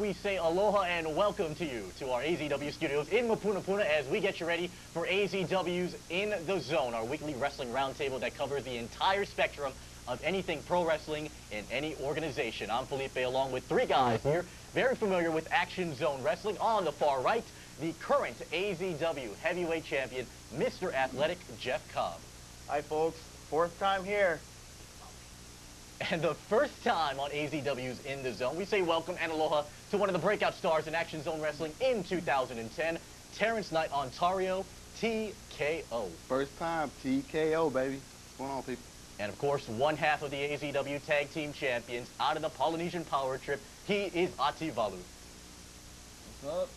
we say aloha and welcome to you to our AZW studios in Mapunapuna as we get you ready for AZW's In the Zone, our weekly wrestling roundtable that covers the entire spectrum of anything pro wrestling in any organization. I'm Felipe along with three guys here, very familiar with Action Zone Wrestling. On the far right, the current AZW heavyweight champion, Mr. Athletic Jeff Cobb. Hi folks, fourth time here. And the first time on AZW's In the Zone, we say welcome and aloha to one of the breakout stars in Action Zone Wrestling in 2010, Terrence Knight, Ontario, TKO. First time, TKO, baby. What's going on, people? And of course, one half of the AZW Tag Team Champions out of the Polynesian Power Trip, he is Ativalu. What's up?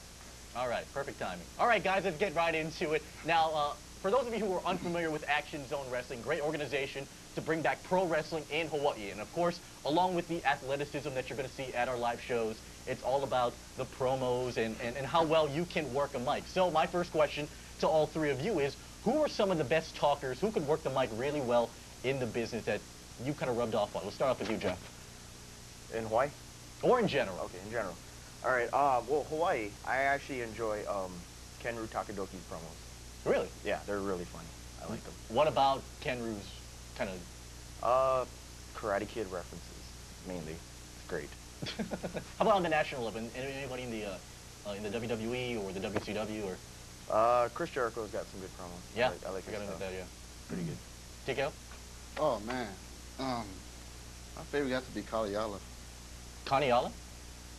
All right, perfect timing. All right, guys, let's get right into it. Now, for those of you who are unfamiliar with Action Zone Wrestling, great organization to bring back pro wrestling in Hawaii. And of course, along with the athleticism that you're going to see at our live shows, it's all about the promos and how well you can work a mic. So my first question to all three of you is, who are some of the best talkers who can work the mic really well in the business that you kind of rubbed off on? Let's start off with you, Jeff. In Hawaii? Or in general. Okay, in general. All right, well, Hawaii, I actually enjoy Kenru Takadoki's promos. Really? Yeah, they're really funny. I like them. What about Kenru's kind of... Karate Kid references, mainly. It's great. How about on the national level? Anybody in the WWE or the WCW or? Chris Jericho's got some good promos. Yeah, I like his stuff. That, yeah. Pretty good. TKO? Oh, man. My favorite got to be Kaliala. Kaniala?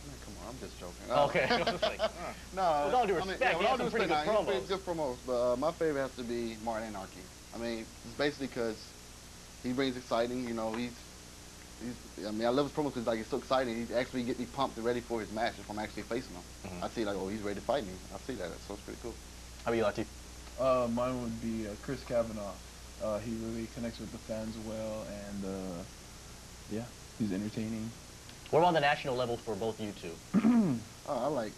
Man, come on, I'm just joking. Okay. I was like, no, with all due respect, he has some pretty good promos. Good promos, but my favorite has to be Martin Anarchy. I mean, it's basically because he brings exciting, you know, I mean, I love his promos because, like, it's so exciting. He actually get me pumped and ready for his match if I'm actually facing him. I see, like, oh, he's ready to fight me. I see that, so it's pretty cool. How about you, Lati? Mine would be Chris Kavanaugh. He really connects with the fans well, and yeah, he's entertaining. What about the national level for both you two? I like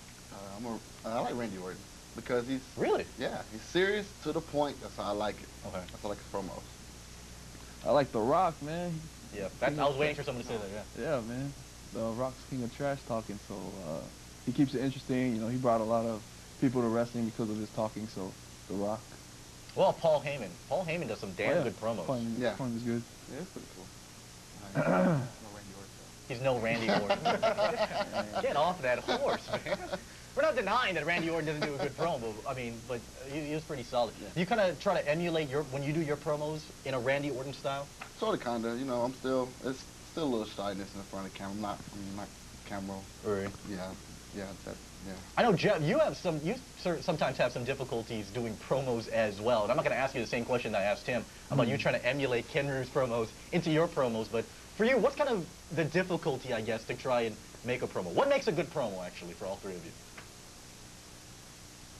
Randy Orton because he's really, yeah, he's serious to the point. That's how I like it. Okay, that's how I like his promos. I like The Rock, man. Yeah, I was waiting for someone to say that. Yeah. Yeah, man. The Rock's king of trash talking, so he keeps it interesting. You know, he brought a lot of people to wrestling because of his talking. So The Rock. Well, Paul Heyman. Paul Heyman does some damn good promos. Yeah, Paul is good. Yeah, it's pretty cool. He's no Randy Orton. Get off that horse, man. We're not denying that Randy Orton doesn't do a good promo. I mean, but he was pretty solid. Yeah. Do you kind of try to emulate when you do your promos in a Randy Orton style? Sort of, kind of. You know, it's still a little shyness in the front of the camera. I'm not camera. Right. Yeah. I know, Jeff, you sometimes have some difficulties doing promos as well. And I'm not going to ask you the same question that I asked him about you trying to emulate Kenru's promos into your promos. But for you, what's kind of the difficulty, I guess, to try and make a promo? What makes a good promo, actually, for all three of you?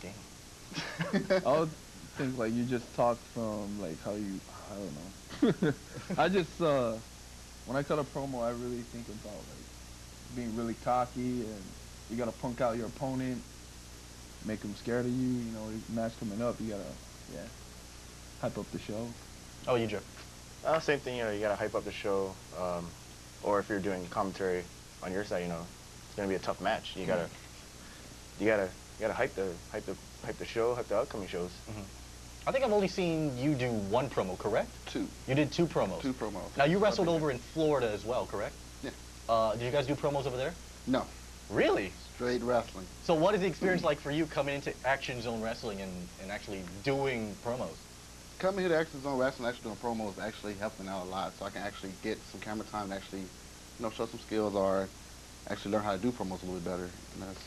Damn. I would think, like, you just talk from, like, how you, I don't know. I just, when I cut a promo, I really think about, like, being really cocky, and you got to punk out your opponent, make them scared of you. You know, match coming up, you got to, hype up the show. Oh, you, Jeff? Same thing, you know, you got to hype up the show, or if you're doing commentary on your side, you know, it's going to be a tough match. You gotta hype the show, hype the upcoming shows. I think I've only seen you do one promo, correct? Two. You did two promos. Two promos. Now you wrestled over in Florida as well, correct? Yeah. Did you guys do promos over there? No. Really? Straight wrestling. So what is the experience like for you coming into Action Zone Wrestling and actually doing promos? Coming here to Action Zone Wrestling, actually doing promos, actually helping out a lot, so I can actually get some camera time and actually, you know, show some skills or actually learn how to do promos a little bit better. And that's.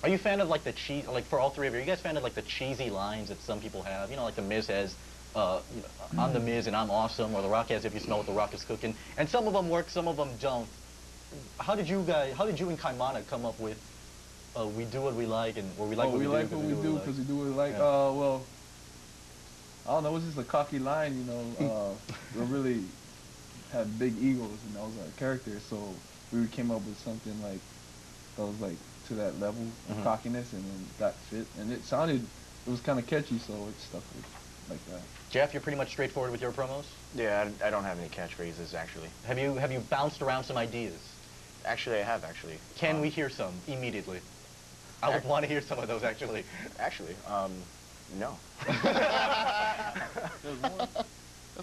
Are you a fan of like the cheese, like for all three of you, are you guys fan of like the cheesy lines that some people have? You know, like the Miz has, you know, I'm the Miz and I'm awesome, or the Rock has if you smell what the Rock is cooking. And some of them work, some of them don't. How did you and Kaimana come up with we do what we like and or we like what we do? We like what we do because we do what we like. Well, I don't know, it was just a cocky line, you know. We really had big egos, and that was our character, so we came up with something like that was like to that level of cockiness, and then that fit, and it was kind of catchy, so it stuck with like that. Jeff, you're pretty much straightforward with your promos? Yeah, I don't have any catchphrases, actually. Have you bounced around some ideas? Actually, I have actually. Can we hear some immediately? I would want to hear some of those actually. Actually, no.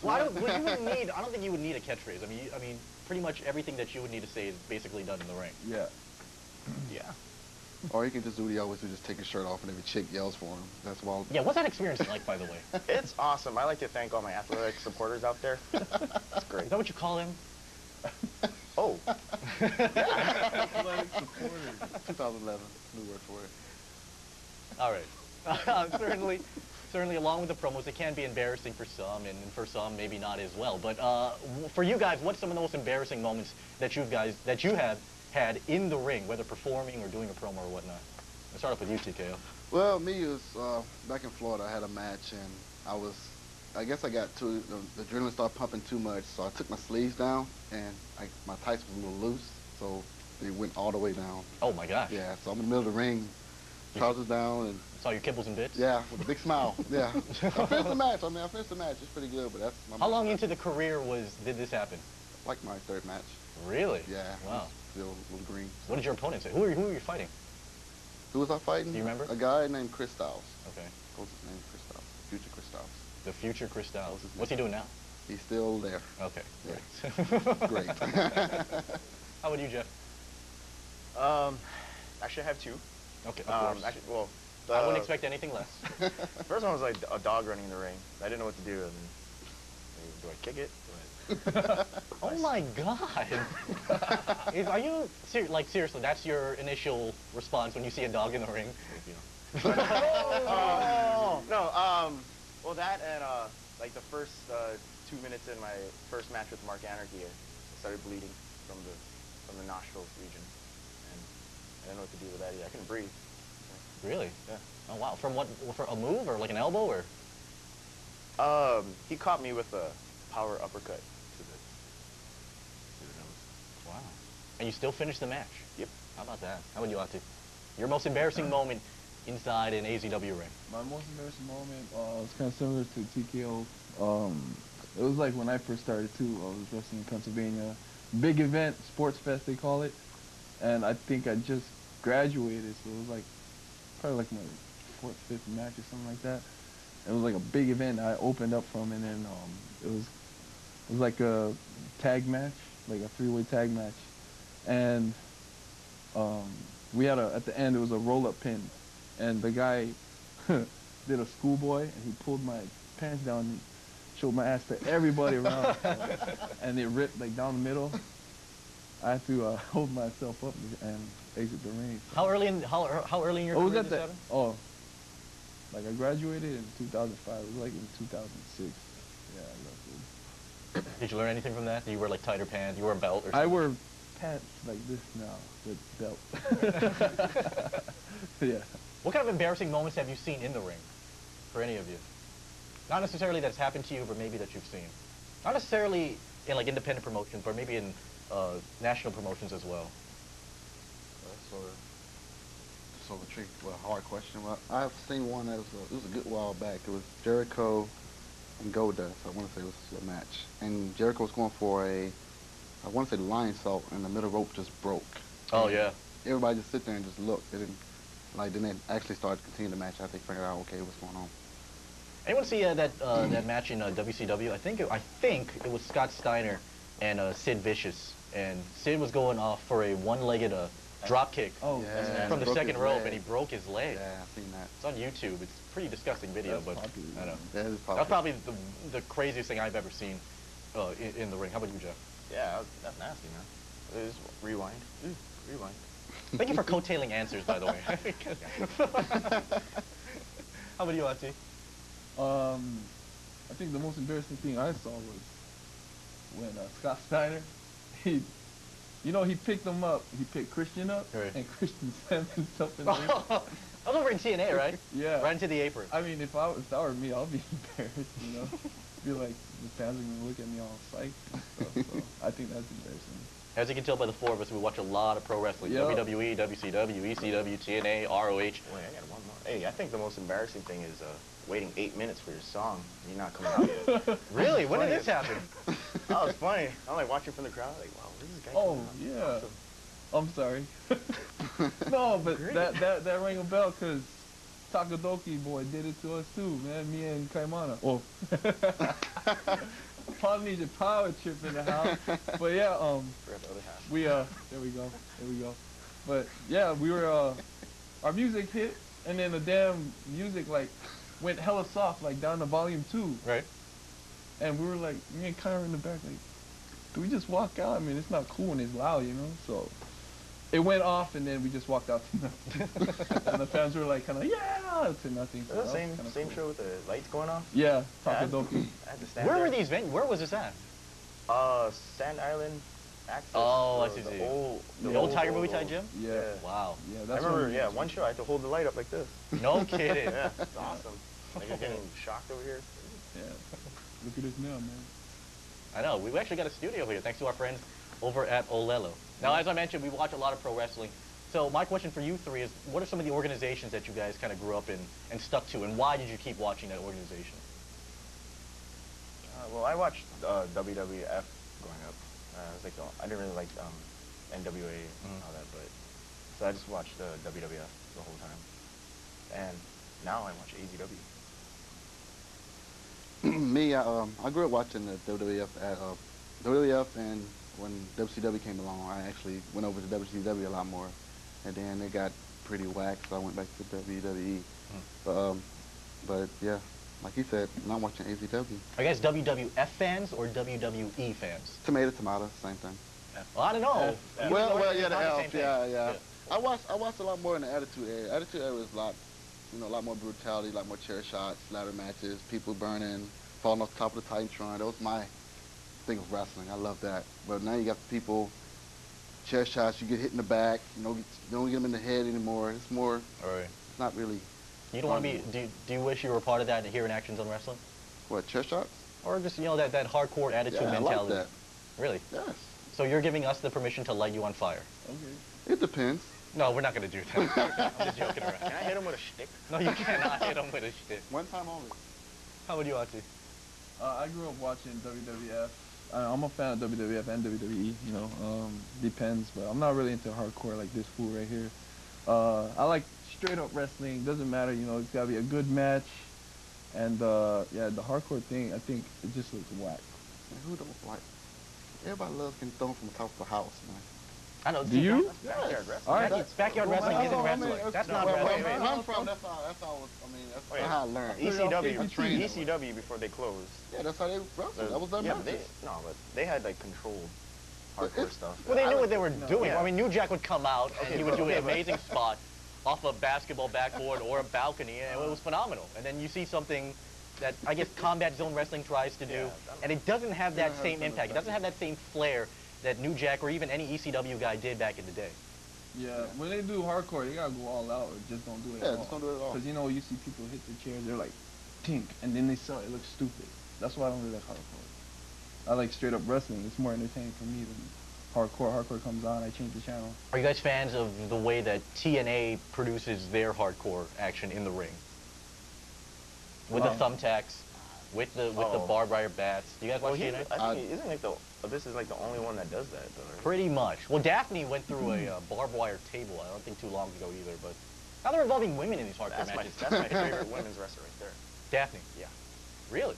Well, I don't think you would need a catchphrase. I mean, pretty much everything that you would need to say is basically done in the ring. Yeah. Yeah. Or he can just do what he always do, just take his shirt off and every chick yells for him. That's wild. Yeah, what's that experience like, by the way? It's awesome. I like to thank all my athletic supporters out there. It's great. Is that what you call them? Oh. Athletic supporters. 2011, new word for it. All right. Certainly, along with the promos, it can be embarrassing for some, and for some, maybe not as well. But for you guys, what's some of the most embarrassing moments that you have had in the ring, whether performing or doing a promo or whatnot? Let's start off with you, TKO. Well, me, it was back in Florida. I had a match, and I guess I got the adrenaline started pumping too much, so I took my sleeves down, and my tights was a little loose, so they went all the way down. Oh my gosh. Yeah, so I'm in the middle of the ring, trousers down, and saw your kibbles and bits? yeah, with a big smile. Yeah. I finished the match. I finished the match. It's pretty good, but that's my How long into the career did this happen? Like my third match. Really? Yeah. Wow. Still a little green. What did your opponent say? Who were you fighting? Who was I fighting? Do you remember? A guy named Chris Styles. Okay. What's his name? Chris Styles. Future Chris Styles. The future Chris Styles. What's his name? What's he doing now? He's still there. Okay. Yeah. Great. Great. How about you, Jeff? Actually, I have two. Okay, of course. Actually, well, I wouldn't expect anything less. First one was like a dog running in the ring. I didn't know what to do. And do I kick it? Oh my God! Are you seriously? That's your initial response when you see a dog in the ring? No. Well, that and like the first 2 minutes in my first match with Mark Anarchy, I started bleeding from the nostrils region, and I didn't know what to do with that either. I couldn't breathe. Really? Yeah. Oh wow! From what? For a move or like an elbow or? He caught me with a power uppercut to the nose. Wow. And you still finished the match? Yep. How about that? How about you, Ati? Your most embarrassing moment inside an AZW ring? My most embarrassing moment was kind of similar to TKO. It was like when I first started too. I was wrestling in Pennsylvania. Big event, sports fest they call it. And I think I just graduated, so it was like probably like my fourth, fifth match or something like that. It was like a big event I opened up from, and then it was like a tag match, like a three-way tag match. And we had at the end it was a roll-up pin, and the guy did a schoolboy, and he pulled my pants down and showed my ass to everybody around, and it ripped like down the middle. I had to hold myself up and exit the ring. How early in your career did this happen? Oh, like I graduated in 2005. It was like in 2006. Yeah, I left it. Did you learn anything from that? You wear like tighter pants. You wear a belt or something? I wear pants like this now with belt. Yeah. What kind of embarrassing moments have you seen in the ring, for any of you? Not necessarily that's happened to you, but maybe that you've seen. Not necessarily in like independent promotions, but maybe in national promotions as well. Sort of tricky, well, hard question. Well, I've seen one that it was a good while back. It was Jericho and Goldust. I want to say it was a match, and Jericho was going for I want to say the lion salt, and the middle rope just broke. Oh yeah. Everybody just sit there and just look. They didn't actually start to continue the match after they figured out okay what's going on. Anyone see that match in WCW? I think it was Scott Steiner and Sid Vicious, and Sid was going off for a one-legged drop kick Oh, yeah, from the second his rope, leg. and he broke his leg. Yeah, I've seen that. It's on YouTube. It's a pretty disgusting video, That's but popular. I don't know. That is That's probably the craziest thing I've ever seen in the ring. How about you, Jeff? Yeah, that's nasty, man. Just rewind. Rewind. Thank you for coattailing answers, by the way. How about you, Ati? I think the most embarrassing thing I saw was when Scott Steiner, he picked him up. He picked Christian up, Right. and Christian slammed himself in the ring. I was over in TNA, right? Yeah. Right into the apron. I mean, if that were me, I'll be embarrassed, you know. Be like, the fans are gonna look at me all psyched and stuff. So I think that's embarrassing. As you can tell by the four of us, we watch a lot of pro wrestling. Yep. WWE, WCW, ECW, TNA, ROH. Wait, I got one more. Hey, I think the most embarrassing thing is waiting 8 minutes for your song and you're not coming out yet. Really? When did this happen? That was funny. I'm like watching from the crowd, like, wow, where's this guy Oh, coming out? yeah. Awesome. I'm sorry. No, but that rang a bell because Takadoki boy did it to us too, man. Me and Kaimana. Oh. Polynesian power trip in the house. But yeah, Forgot the other half. there we go. But yeah, we were our music hit, and then the damn music like went hella soft, like down to volume 2. Right. And we were like, me and Kyra in the back, like, do we just walk out? I mean, it's not cool when it's loud, you know? So it went off, and then we just walked out to nothing. And the fans were like, kind of, yeah, to nothing. So Is that the same cool. show with the lights going off? Yeah, Takadoki. I had to stand Where there. were these venues? Where was this at? Sand Island Access. Oh, I see. The old Tiger Movie Thai gym? Yeah. Wow. Yeah, I that's remember, when one show I had to hold the light up like this. No kidding. Yeah, it's awesome. Like you're getting shocked over here. Yeah. Look at us now, man. I know. We actually got a studio here thanks to our friends over at Olelo. Now, as I mentioned, we watch a lot of pro wrestling. So my question for you three is, what are some of the organizations that you guys kind of grew up in and stuck to, and why did you keep watching that organization? Well, I watched WWF growing up. I didn't really like NWA and all that, but so I just watched WWF the whole time. And now I watch AZW. Me, I grew up watching the WWF WWF, and when WCW came along, I actually went over to WCW a lot more, and then it got pretty whack, so I went back to WWE. But yeah, like he said, now I'm watching AZW. Are you guys WWF fans or WWE fans? Tomato, tomato, same thing. Well, I don't know. Well, yeah, the Not F, same thing. yeah. I watched a lot more in the Attitude Era. Attitude Era was a lot more brutality, a lot more chair shots, ladder matches, people burning, falling off the top of the Titantron. That was my thing of wrestling. I love that. But now you got people, chair shots, you get hit in the back, you don't get them in the head anymore. It's more, All right. it's not really. You don't want to be, do you wish you were a part of that here in Action Zone Wrestling? What, chair shots? Or just, that hardcore attitude Yeah, mentality? I like that. Really? Yes. So you're giving us the permission to light you on fire? Okay. It depends. No, we're not going to do that. I'm just joking around. Can I hit him with a stick? No, you cannot hit him with a shit. One time only. How would you, Archie? I grew up watching WWF. I'm a fan of WWF and WWE, depends, but I'm not really into hardcore like this fool right here. I like straight up wrestling, doesn't matter, it's gotta be a good match. And yeah, the hardcore thing, I think it just looks whack. Man, who don't like? Everybody loves getting thrown from the top of the house, man. I know. Do you? Backyard wrestling. Backyard wrestling isn't wrestling. That's not wrestling. Where I'm from, that's all. That's how I learned. ECW before they closed. Yeah, that's how they wrestled. That was their method. But they had like controlled hardcore stuff. Well, they knew what they were doing. Yeah. I mean, New Jack would come out and he would do an amazing spot off a basketball backboard or a balcony, and it was phenomenal. And then you see something that I guess Combat Zone Wrestling tries to do, and it doesn't have that same impact. It doesn't have that same flair that New Jack or even any ECW guy did back in the day. Yeah, when they do hardcore, you gotta go all out or just don't do it at all. Yeah, just don't do it at all. Because you see people hit the chairs, they're like, tink, and then they sell it, it looks stupid. That's why I don't really like hardcore. I like straight up wrestling. It's more entertaining for me than hardcore. Hardcore comes on, I change the channel. Are you guys fans of the way that TNA produces their hardcore action in the ring? With the thumbtacks, with the barbed wire bats. Do you guys watch TNA? I think this is like the only one that does that, though. Right? Pretty much. Well, Daphne went through a barbed wire table, I don't think too long ago either, but now they're involving women in these hardcore matches. That's my favorite women's wrestler right there. Daphne? Yeah. Really?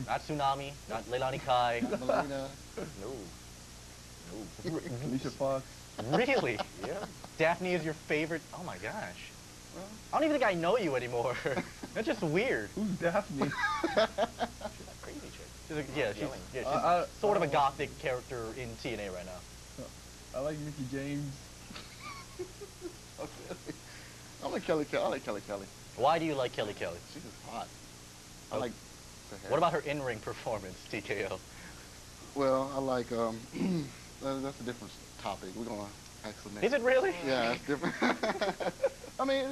Not Tsunami, not Leilani Kai. Melina. No. Alicia Fox. Really? Yeah. Daphne is your favorite? Oh my gosh. Well, I don't even think I know you anymore. That's just weird. Who's Daphne? Crazy chick. She's sort of a gothic character in TNA right now. I like Mickey James. Okay. I like Kelly Kelly. Why do you like Kelly Kelly? She's just hot. I like her hair. What about her in-ring performance, TKO? Well, I like, that's a different topic. We're going to actually. Is it really? Yeah, it's different. I mean,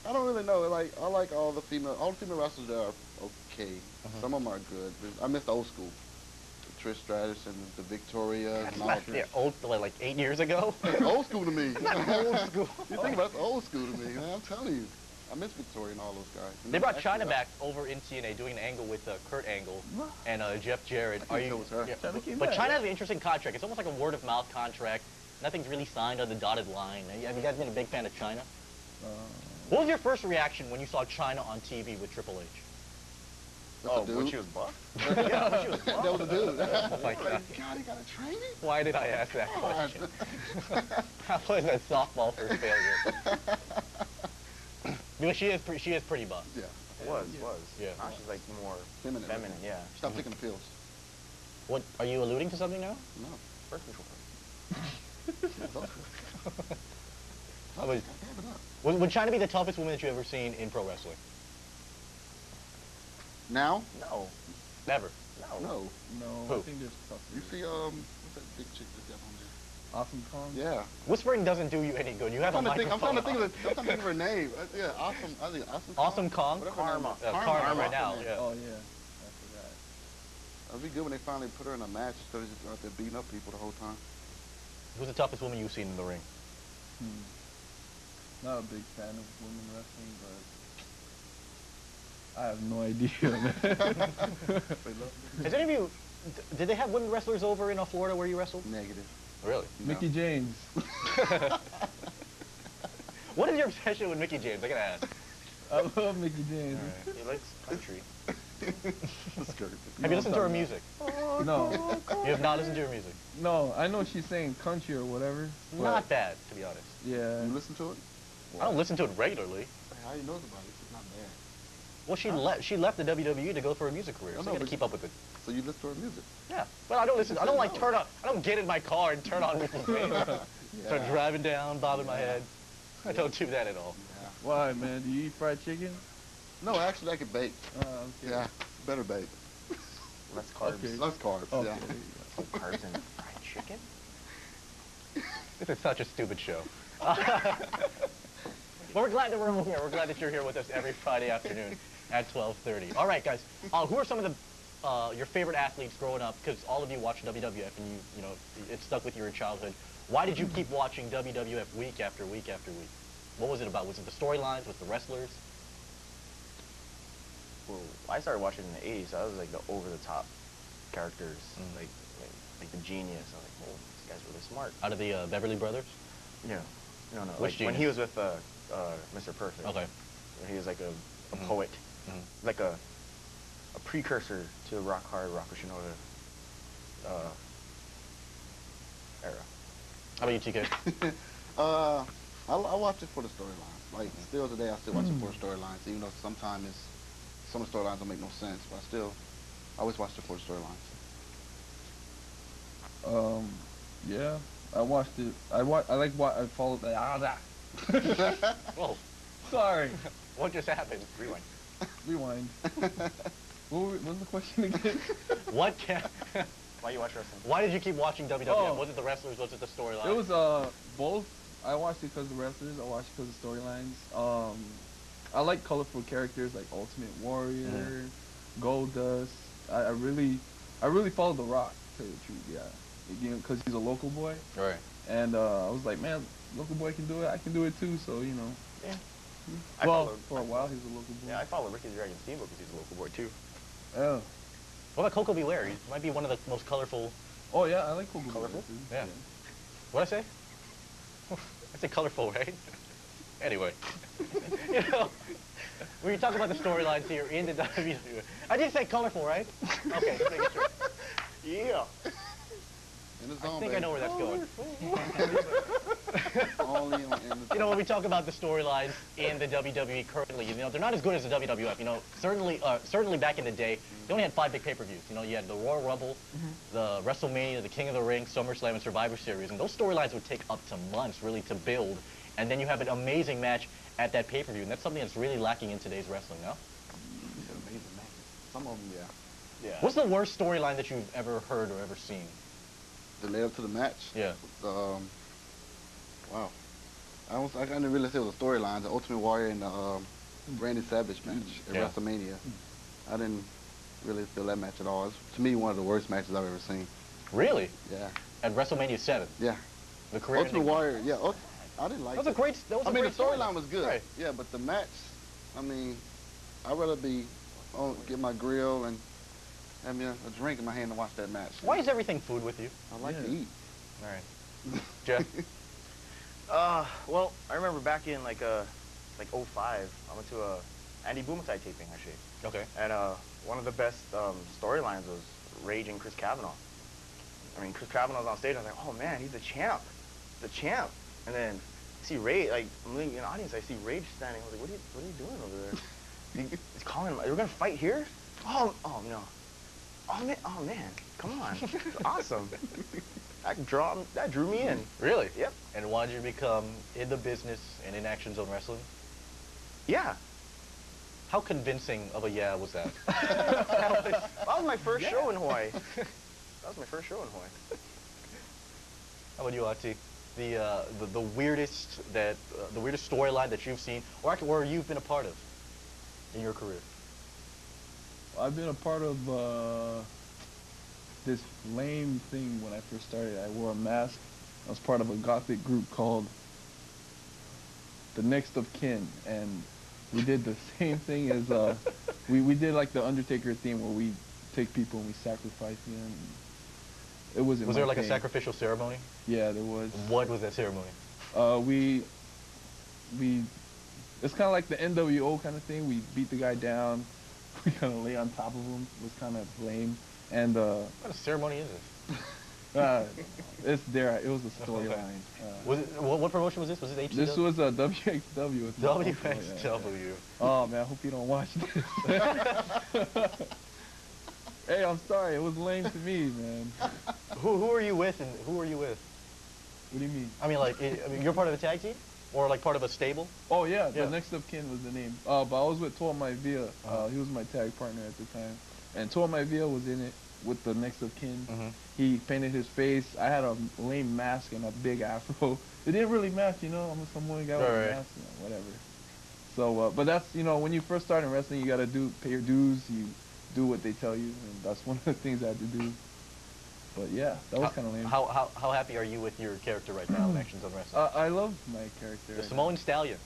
I don't really know. Like, I like all the female wrestlers that are okay. Some of them are good. I miss the old school. The Trish Stratus and the Victoria and all that. Yeah, old, like 8 years ago? It's old school to me. Old school. You think about it, it's old school to me, man. I'm telling you. I miss Victoria and all those guys. They brought China back over in TNA doing an angle with Kurt Angle and Jeff Jarrett. I think it was her. Yeah, China came but back, China has an interesting contract. It's almost like a word-of-mouth contract. Nothing's really signed on the dotted line. Have you guys been a big fan of China? Uh, What was your first reaction when you saw China on TV with Triple H? That's a dude. when she was buff? Yeah, when she was buff. That was a dude. Oh my God. God, he got a training? Why did I ask that question? That was a softball for failure. Because she is pretty buff. Yeah. Was. Yeah. Now she's like more Feminine. yeah. Stop taking the pills. What are you alluding to something now? No. Birth control. I was- Would China be the toughest woman that you've ever seen in pro wrestling? Now? No. Never. No. no, Who? I think there's stuff. You see, what's that big chick that's got on there? Awesome Kong? Yeah. Whispering doesn't do you any good. You have a I'm trying microphone. to think of her name. Yeah, awesome. I think Awesome Kong? Whatever her name Karma. is. Karma right now. Karma. Yeah. Oh, yeah. I forgot. It'd be good when they finally put her in a match instead of just out there beating up people the whole time. Who's the toughest woman you've seen in the ring? Not a big fan of women wrestling, but I have no idea, man. Has any of you, did they have women wrestlers over in Florida where you wrestled? Negative. Really? Mickey James. What is your obsession with Mickey James? I gotta ask. I love Mickey James. He likes country. Have you listened to her music? No, You have not listened to her music. no, I know she's saying country or whatever. but Not bad, to be honest. Yeah. You listen to it? I don't listen to it regularly. How you know about it? It's not bad. Well, she left the WWE to go for a music career, so I know, you gotta but- keep up with it. So you listen to her music? Yeah, but I don't listen. I don't like turn on. I don't get in my car and turn on Mickey James. Start driving down, bobbing my head. I don't do that at all. Yeah. Why, man? Do you eat fried chicken? No, actually, I could bake. Okay. Yeah, better bake. Less carbs. Okay. Less carbs. Okay. Yeah. Carbs and fried chicken? This is such a stupid show. But we're glad that we're all here. We're glad that you're here with us every Friday afternoon at 12:30. All right, guys. Who are some of the your favorite athletes growing up? Because all of you watch WWF and you know it stuck with you in childhood. Why did you keep watching WWF week after week after week? What was it about? Was it the storylines? Was it the wrestlers? Well, I started watching in the 80s, so I was like the over-the-top characters, like the genius. I was like, oh, this guy's really smart. Out of the Beverly Brothers? Yeah. No. Which Like when genius? he was with Mr. Perfect. Okay. He was like a poet, like a precursor to Rock Hard, Rock Shinoda era. How about you, TK? I watch it for the storylines. Like still today, I still watch it for the storylines, even though sometimes some of the storylines don't make no sense. But I always watch it for the storylines. Yeah. I watched it. I followed the. Whoa, Sorry. what just happened? Rewind. Rewind. What was the question again? What can? Why you watch wrestling? Why did you keep watching WWF? Oh. Was it the wrestlers? Was it the storyline? It was both. I watched it because of the wrestlers. I watched it because of storylines. I like colorful characters like Ultimate Warrior, Goldust. I really followed The Rock. To tell you the truth, yeah. Because he's a local boy. Right. And I was like, man, local boy can do it. I can do it too. So you know. Yeah. Well, for a while he's a local boy. Yeah, I follow Ricky the Dragon Steamboat because he's a local boy too. Yeah. What about Coco Beware? He might be one of the most colorful. Oh yeah, I like Coco. Colorful? Yeah. What'd I say? I said colorful, right? Anyway. You know, when you talk about the storylines here in the WWE, I did say colorful, right? Okay, just making sure. Yeah. In the I zone, think I know where that's going. Only in the You know, when we talk about the storylines in the WWE currently, you know, they're not as good as the WWF. You know, certainly back in the day, they only had 5 big pay-per-views. You know, you had the Royal Rumble, the WrestleMania, the King of the Ring, SummerSlam, and Survivor Series, and those storylines would take up to months really to build, and then you have an amazing match at that pay-per-view, and that's something that's really lacking in today's wrestling, no? It's an amazing matches. Some of them, yeah. Yeah. What's the worst storyline that you've ever heard or ever seen? The lead up to the match. Yeah. Wow. I didn't really say it was a storyline. The Ultimate Warrior and the Randy Savage match at Yeah. WrestleMania. I didn't really feel that match at all. It's, to me, one of the worst matches I've ever seen. Really? Yeah. At WrestleMania 7? Yeah. The career Ultimate ending- Warrior. Yeah. I didn't like That was a great. That was I a mean, the great storyline was good. Right. Yeah, but the match, I mean, I'd rather be get my grill and have me a drink in my hand and watch that match. Why is everything food with you? I like to Yeah. eat. All right. Jeff? Well, I remember back in like '05, I went to a Andy Bumatai taping actually. Okay. And one of the best storylines was Rage and Chris Kavanaugh. I mean, Chris Kavanaugh's on stage. I was like, oh man, he's the champ, the champ. And then I see Rage, like I'm in the audience. I see Rage standing. I was like, what are you doing over there? He's calling him. We're gonna fight here? Oh no. Oh man, come on. It's awesome. That drew me in. Really? Yep. And why did you become in the business and in Action Zone Wrestling? Yeah. How convincing of a yeah was that? That was my first show in Hawaii. That was my first show in Hawaii. How about you, Ati? The weirdest storyline that you've seen, or actually, where you've been a part of in your career? I've been a part of this lame thing when I first started. I wore a mask. I was part of a gothic group called The Next of Kin, and we did the same thing as we did like the Undertaker theme where we take people and we sacrifice them. It wasn't. Was there like thing. a sacrificial ceremony? Yeah, there was. What was that ceremony? We it's kind of like the NWO kind of thing. We beat the guy down. We kind of lay on top of him. It was kind of lame. And What kind of ceremony is this? it's there. It was a storyline. Was it, what promotion was this? Was this HCW? This was a WXW. With WXW. Yeah. Oh man, I hope you don't watch this. Hey, I'm sorry. It was lame to me, man. Who are you with, and who are you with? What do you mean? I mean, like, you're part of a tag team, or like part of a stable? Oh yeah, Yeah. the Next of Kin was the name. But I was with Toa Maivia. He was my tag partner at the time, and Toa Maivia was in it with the Next of Kin. He painted his face. I had a lame mask and a big afro. It didn't really match, you know. I'm a Samoan guy with a mask, you know, whatever. So, but that's, you know, when you first start in wrestling, you gotta pay your dues. You do what they tell you, and that's one of the things I had to do. But yeah, that was kind of lame. How happy are you with your character right now in Action Zone Wrestling? I love my character. The Samoan Stallion.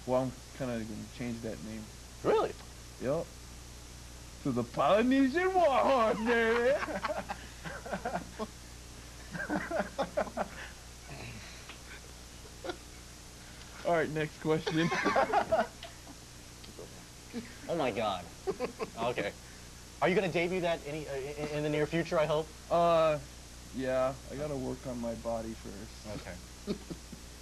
Well, I'm kind of gonna change that name. Really? Yep. To the Polynesian Warhorse, baby. All right, next question. Oh my God. Okay. Are you gonna debut that in the near future? I hope. Yeah, I gotta work on my body first. Okay.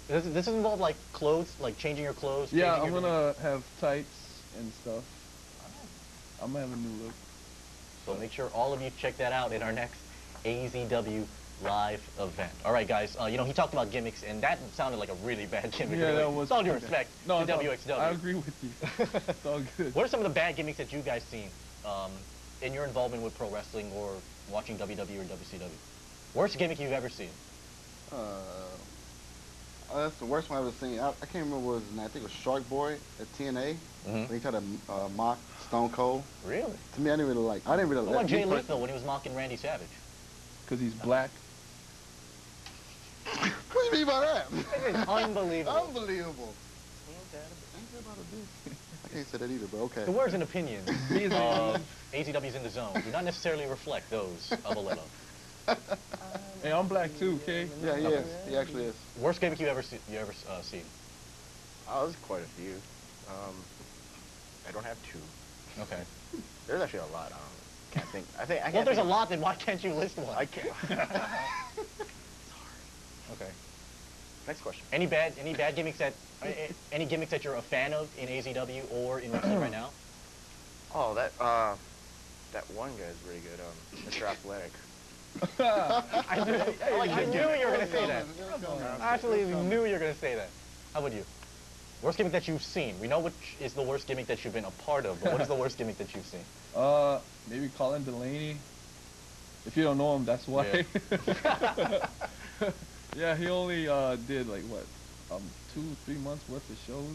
Does this involve like clothes, like changing your clothes? Yeah, changing I'm your- gonna have tights and stuff. I'm gonna have a new look. So make sure all of you check that out in our next AZW live event. All right, guys. You know, he talked about gimmicks, and that sounded like a really bad gimmick. Yeah, really. that was. With all due respect No, to it's WXW. I agree with you. It's all good. What are some of the bad gimmicks that you guys seen in your involvement with pro wrestling or watching WWE or WCW? Worst gimmick you've ever seen? That's the worst one I've ever seen. I can't remember what his name. I think it was Shark Boy at TNA. When he tried to mock Stone Cold. Really? To me, I didn't really like. I didn't really What like. about Jay Lethal when he was mocking Randy Savage? Because he's black. What do you mean by that? It is unbelievable. Unbelievable. I can't say that either, but okay. The words and opinions of AZW's In the Zone do not necessarily reflect those of Aleto. Hey, I'm black too, okay? Yeah, he is. He actually is. Worst gimmick you ever seen? Oh, there's quite a few. I don't have two. Okay. There's actually a lot. Can't think. I can't. Well, there's think a lot. Then why can't you list one? I can't. Okay. Next question. Any bad gimmicks any gimmicks that you're a fan of in AZW or in wrestling right now? Oh, that one guy's really good. Mr. Athletic. I knew you were going to say that. I absolutely knew you were going to say that. How about you? Worst gimmick that you've seen. We know which is the worst gimmick that you've been a part of, but what is the worst gimmick that you've seen? Maybe Colin Delaney. If you don't know him, that's why. Yeah. Yeah, he only did like what, 2-3 months worth of shows,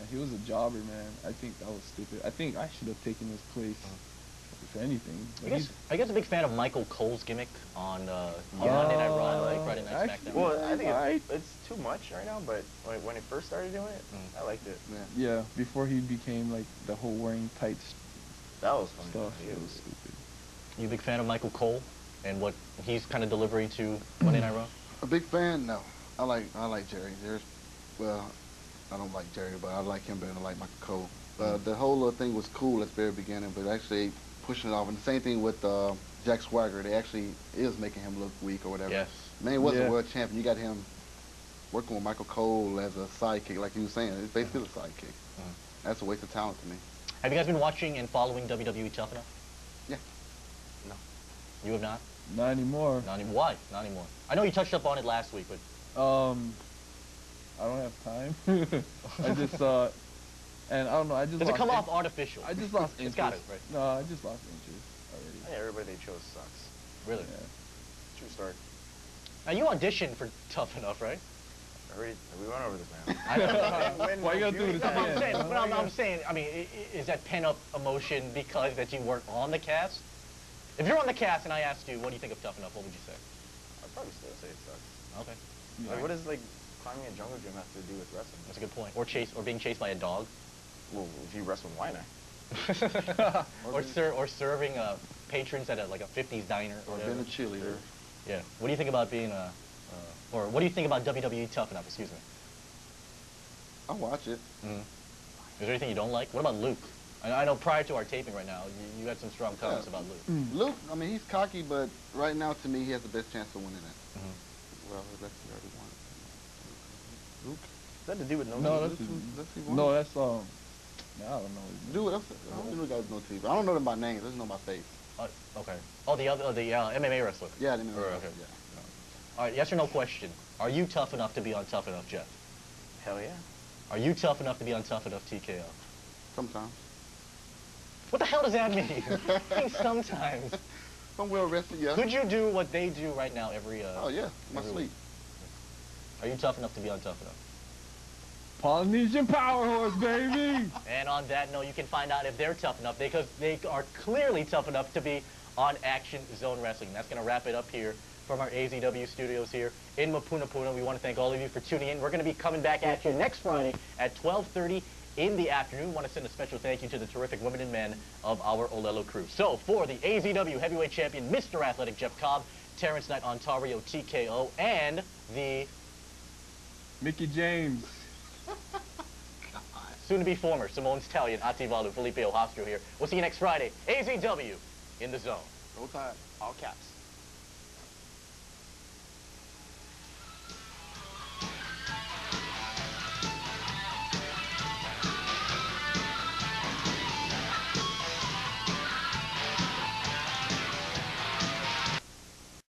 and he was a jobber, man. I think that was stupid. I think I should have taken his place, if anything. I guess a big fan of Michael Cole's gimmick on Monday Night Raw, like Friday Night SmackDown. Well, I think it's too much right now, but when he first started doing it, I liked it. Yeah, before he became like the whole wearing tights That was fun. stuff, Yeah. it was stupid. You a big fan of Michael Cole and what he's kind of delivering to Monday Night Raw? A big fan? No. I like Jerry. Well, I don't like Jerry, but I like him better than I like Michael Cole. The whole little thing was cool at the very beginning, but actually pushing it off. And the same thing with Jack Swagger. They actually is making him look weak or whatever. Yes. Man, he was a world champion. You got him working with Michael Cole as a sidekick, like you were saying. It's basically a sidekick. That's a waste of talent to me. Have you guys been watching and following WWE Tough Enough? Yeah. No. You have not? Not anymore. Not anymore. Why? Not anymore. I know you touched up on it last week, but... I don't have time. I just, and I don't know, I just Does it come off artificial? I just lost interest. It's got it, right? No, I just lost interest already. Yeah, everybody they chose sucks. Really? Yeah. True story. Now, you auditioned for Tough Enough, right? We went over this, man. I know. Why you gotta do this No, I'm again? saying, but I'm saying, I mean, is that pent-up emotion because that you weren't on the cast? If you're on the cast and I asked you, what do you think of Tough Enough, what would you say? I'd probably still say it sucks. Okay. Yeah. Like, what does like climbing a jungle gym have to do with wrestling? That's a good point. Or being chased by a dog. Well, if you wrestle in Wiener. or serving patrons at like a 50s diner or Or whatever. being a cheerleader. Yeah. What do you think about being or what do you think about WWE Tough Enough? Excuse me. I watch it. Is there anything you don't like? What about Luke? I know prior to our taping right now, you had some strong comments about Luke. Luke, I mean, he's cocky, but right now, to me, he has the best chance of winning it. Well, let's see, already won. Luke? Does that have to do with no No, team? no, that's I don't know. Dude, I don't know guys know TV. I don't know them by names. I just know my face. Okay. Oh, the MMA wrestler. Yeah, I didn't know. Okay. Yeah. All right, yes or no question. Are you tough enough to be on Tough Enough, Jeff? Hell yeah. Are you tough enough to be on Tough Enough, TKO? Sometimes. What the hell does that mean? I mean, sometimes. If I'm well rested, yeah. Could you do what they do right now every Oh yeah, my every sleep. week? Are you tough enough to be on Tough Enough? Polynesian Power Horse, baby! And on that note, you can find out if they're tough enough because they are clearly tough enough to be on Action Zone Wrestling. That's going to wrap it up here from our AZW studios here in Mapunapuna. We want to thank all of you for tuning in. We're going to be coming back at you next Friday at 12:30 in the afternoon. We want to send a special thank you to the terrific women and men of our Olelo crew. So for the AZW Heavyweight Champion, Mr. Athletic Jeff Cobb, Terrence Knight, Ontario TKO, and the Mickey James. soon-to-be former Simone Stallion, Ativalu, Felipe Ohastro here. We'll see you next Friday. AZW in the zone. Roll Tide. All caps.